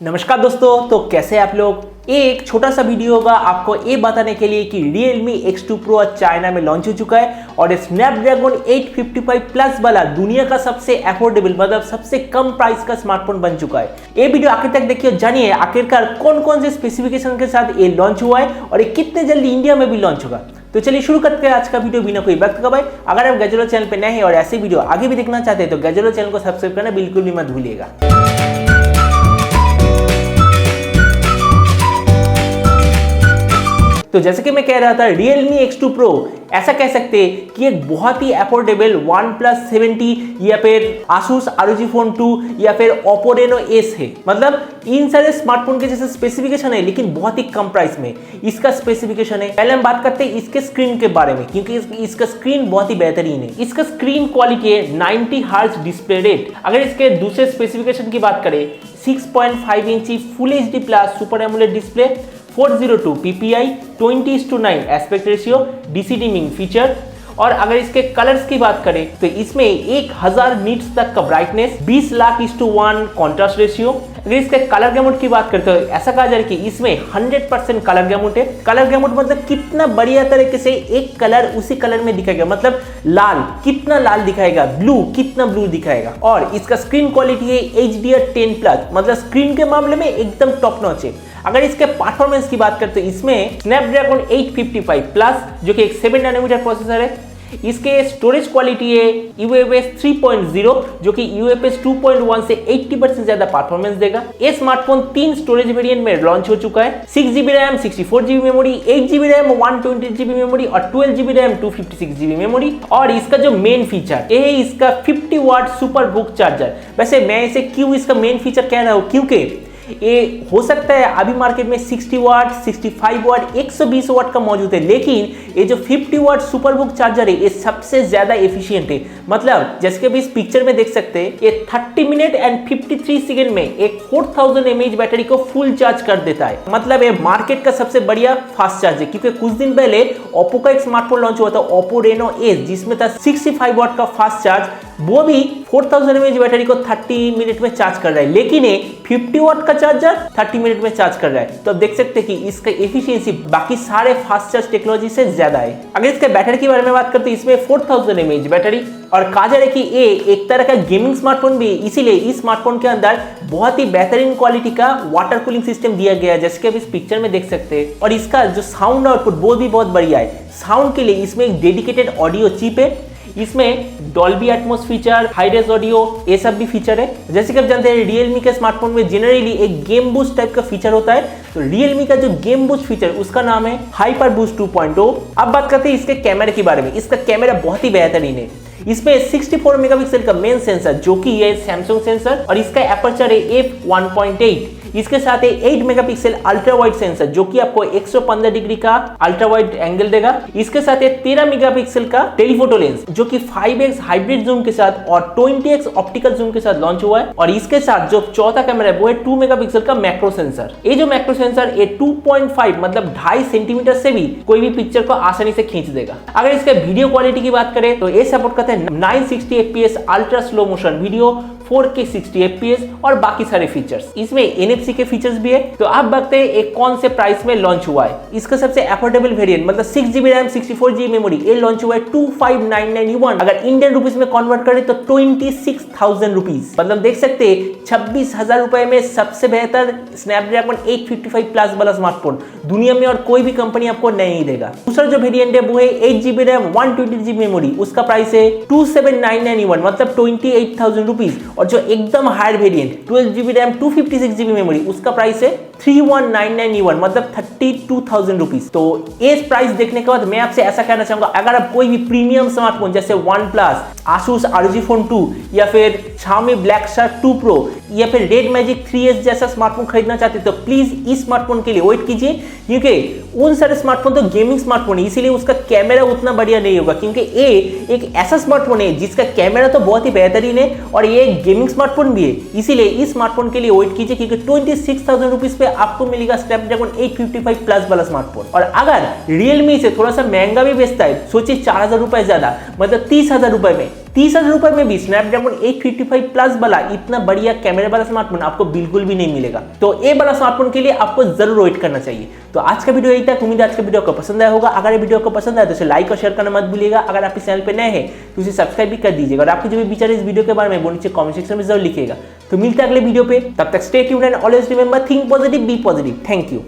नमस्कार दोस्तों, तो कैसे हैं आप लोग। एक छोटा सा वीडियो होगा आपको ये बताने के लिए कि Realme X2 Pro चाइना में लॉन्च हो चुका है और स्नैपड्रैगन 855 प्लस वाला दुनिया का सबसे अफोर्डेबल मतलब सबसे कम प्राइस का स्मार्टफोन बन चुका है। ये वीडियो आखिर तक देखिए, जानिए आखिरकार कौन कौन से स्पेसिफिकेशन के साथ ये लॉन्च हुआ है और ये कितने जल्दी इंडिया में भी लॉन्च होगा। तो चलिए शुरू करते हैं आज का वीडियो बिना कोई वक्त गवाए। अगर आप गैजेट वर्ल्ड चैनल पे नए हैं और ऐसे वीडियो आगे भी देखना चाहते हैं तो गैजेट वर्ल्ड चैनल को सब्सक्राइब करना बिल्कुल भी मत भूलिएगा। तो जैसे कि मैं कह रहा था, Realme X2 Pro ऐसा कह सकते हैं कि एक बहुत ही अफोर्डेबल OnePlus 70 या फिर Asus ROG Phone 2 या फिर Oppo Reno S है। मतलब इन सारे स्मार्टफोन के जैसे स्पेसिफिकेशन है लेकिन बहुत ही कम प्राइस में इसका स्पेसिफिकेशन है। पहले हम बात करते हैं इसके स्क्रीन के बारे में, क्योंकि इसका स्क्रीन बहुत ही बेहतरीन है। इसका स्क्रीन क्वालिटी है 90 हर्ट्ज डिस्प्ले रेट। अगर इसके दूसरे स्पेसिफिकेशन की बात करें, 6.5 इंची full HD plus super AMOLED display, 402 ppi, 20:9 aspect ratio, DC dimming feature. और अगर इसके कलर्स की बात करें तो इसमें 1000 निट्स तक का ब्राइटनेस, 20:1 कॉन्ट्रास्ट रेशियो। अगर इसके कलर गैमुट की बात करते हो, ऐसा कहा जाए कि इसमें 100% कलर गैमुट है। कलर गैमुट मतलब कितना बढ़िया तरीके से एक कलर उसी कलर में दिखाएगा, मतलब लाल कितना लाल दिखाएगा, ब्लू कितना ब्लू दिखाएगा। और इसका स्क्रीन क्वालिटी है HDR10+, मतलब स्क्रीन के मामले में एकदम टॉप नॉच है। अगर इसके परफॉर्मेंस की बात करते हैं, इसमें स्नैपड्रैगन 855 प्लस जो कि एक 7 नैनोमीटर प्रोसेसर है। इसके स्टोरेज क्वालिटी है UFS 3.0 जो कि UFS 2.1 से 80% ज्यादा परफॉर्मेंस देगा। ये स्मार्टफोन 3 स्टोरेज वेरिएंट में लॉन्च हो चुका है। 6GB RAM, 64GB memory, 8GB RAM, 128GB memory और 12GB रैम, 256GB मेमोरी। और इसका जो मेन फीचर ये है इसका 50 वाट सुपर बुक चार्जर। वैसे मैं इसे क्यों इसका मेन फीचर कह रहा हूँ, क्योंकि ये हो सकता है अभी मार्केट में 60 वाट, 65 वाट, 120 वाट का मौजूद है, लेकिन ये जो 50 वाट सुपर बुक चार्जर है ये सबसे ज्यादा एफिशिएंट है। मतलब जैसे कि अभी इस पिक्चर में देख सकते हैं, ये 30 मिनट एंड 53 सेकंड में एक 4000 mAh बैटरी को फुल चार्ज कर देता है। मतलब ये मार्केट का सबसे बढ़िया फास्ट चार्ज है, क्योंकि कुछ दिन पहले ओप्पो का एक स्मार्टफोन लॉन्च हुआ था, Oppo Reno S, जिसमें था 65 वाट का फास्ट चार्ज, वो भी 4000 mAh बैटरी को 30 मिनट में चार्ज कर रहा है, लेकिन ये 50 वाट का चार्जर 30 मिनट में चार्ज कर रहा है। तो अब देख सकते हैं कि इसका एफिशिएंसी बाकी सारे फास्ट चार्ज टेक्नोलॉजी से ज्यादा है। अगर इसके बैटरी के बारे में बात करते हैं, इसमें 4000 mAh बैटरी। और कहा जा रहा है कि ये एक तरह का गेमिंग स्मार्टफोन भी है, इसीलिए इस स्मार्टफोन के अंदर बहुत ही बेहतरीन क्वालिटी का वाटर कूलिंग सिस्टम दिया गया है, जैसे कि आप इस पिक्चर में देख सकते हैं। और इसका जो साउंड आउटपुट वो भी बहुत बढ़िया है। साउंड के लिए इसमें एक डेडिकेटेड ऑडियो चिप है, इसमें Dolby Atmos feature, high res audio, ये सब भी फीचर है। जैसे कि आप जानते हैं Realme के स्मार्टफोन में जनरली एक गेम बूस्ट टाइप का फीचर होता है, तो Realme का जो गेम बूस्ट फीचर उसका नाम है हाइपर बूस्ट 2.0। अब बात करते हैं इसके कैमरे के बारे में। इसका कैमरा बहुत ही बेहतरीन है। इसमें 64 मेगापिक्सल का मेन सेंसर जो कि है सैमसंग सेंसर, और इसका एपर्चर है f1.8। इसके साथ है 8 मेगापिक्सल अल्ट्रा वाइड सेंसर जो कि आपको 115 डिग्री का अल्ट्रा वाइड एंगल देगा। इसके साथ है 13 मेगापिक्सल का टेलीफोटो लेंस जो कि 5x हाइब्रिड जूम के साथ और 20x ऑप्टिकल जूम के साथ लॉन्च हुआ है। और इसके साथ जो चौथा कैमरा है वो है 2 मेगापिक्सल का मैक्रो सेंसर। ये जो मैक्रो सेंसर ये 2.5 मतलब 2.5 सेंटीमीटर से भी कोई भी पिक्चर को आसानी से खींच देगा। अगर इसके वीडियो क्वालिटी की बात करें तो ये सपोर्ट करता है 960 fps ultra slow motion video, 4K 60 fps और बाकी सारे फीचर्स। इसमें NFC के फीचर्स भी है। तो आप देखते हैं एक कौन से प्राइस में लॉन्च हुआ है। इसका सबसे अफोर्डेबल वेरिएंट मतलब 6GB रैम, 64GB मेमोरी, ये लॉन्च हुआ है 25,991। अगर इंडियन रुपीस में कन्वर्ट करें तो 26,000 रुपीज, मतलब देख सकते हैं 26,000 रुपए में सबसे बेहतर स्नैपड्रैगन 855 प्लस वाला स्मार्टफोन दुनिया में और कोई भी कंपनी आपको नहीं देगा। दूसरा जो वेरिएंट है वो है 8GB रैम, 128GB मेमोरी, उसका प्राइस है 27,991 मतलब 28,000 रुपीज। और जो एकदम higher variant 12GB RAM, 256GB memory, उसका प्राइस है 31,991 मतलब 32,000 रुपीज। तो इस प्राइस देखने के बाद मैं आपसे ऐसा कहना चाहूंगा, अगर आप कोई भी प्रीमियम स्मार्टफोन जैसे OnePlus, Asus ROG Phone 2 या फिर Xiaomi Black Shark 2 Pro या फिर Red Magic 3S जैसा स्मार्टफोन खरीदना चाहते हैं तो प्लीज इस स्मार्टफोन के लिए वेट कीजिए, क्योंकि उन सारे स्मार्टफोन तो गेमिंग स्मार्टफोन है, इसीलिए उसका कैमरा उतना बढ़िया नहीं होगा। क्योंकि ये एक ऐसा स्मार्टफोन है जिसका कैमरा तो बहुत ही बेहतरीन है और ये गेमिंग स्मार्टफोन भी है, इसीलिए इस स्मार्टफोन के लिए वेट कीजिए, क्योंकि 26,000 रुपीज पे आपको मिलेगा स्नैपड्रैगन 855 प्लस वाला स्मार्टफोन। और अगर Realme से थोड़ा सा महंगा भी बेचता है, सोचिए 4,000 रुपए ज्यादा मतलब 30,000 रुपए में 30,000 रुपए में भी स्नैपड्रैगन 855 प्लस वाला इतना बढ़िया कैमरे वाला स्मार्टफोन आपको बिल्कुल भी नहीं मिलेगा। तो ये वाला स्मार्टफोन के लिए आपको जरूर वेट करना चाहिए। तो आज का वीडियो यही था। उम्मीद है आज का वीडियो आपको पसंद आया होगा। अगर ये वीडियो आपको पसंद आया तो इसे लाइक और शेयर करना मत भूलिएगा। अगर आप इस चैनल पे नए हैं तो इसे सब्सक्राइब भी कर दीजिएगा और आपके जो भी विचार इस वीडियो के बारे में वो नीचे कमेंट सेक्शन में जरूर लिखिएगा। तो मिलते हैं अगले वीडियो पे, तब तक stay tuned and always remember think positive, be positive. Thank you.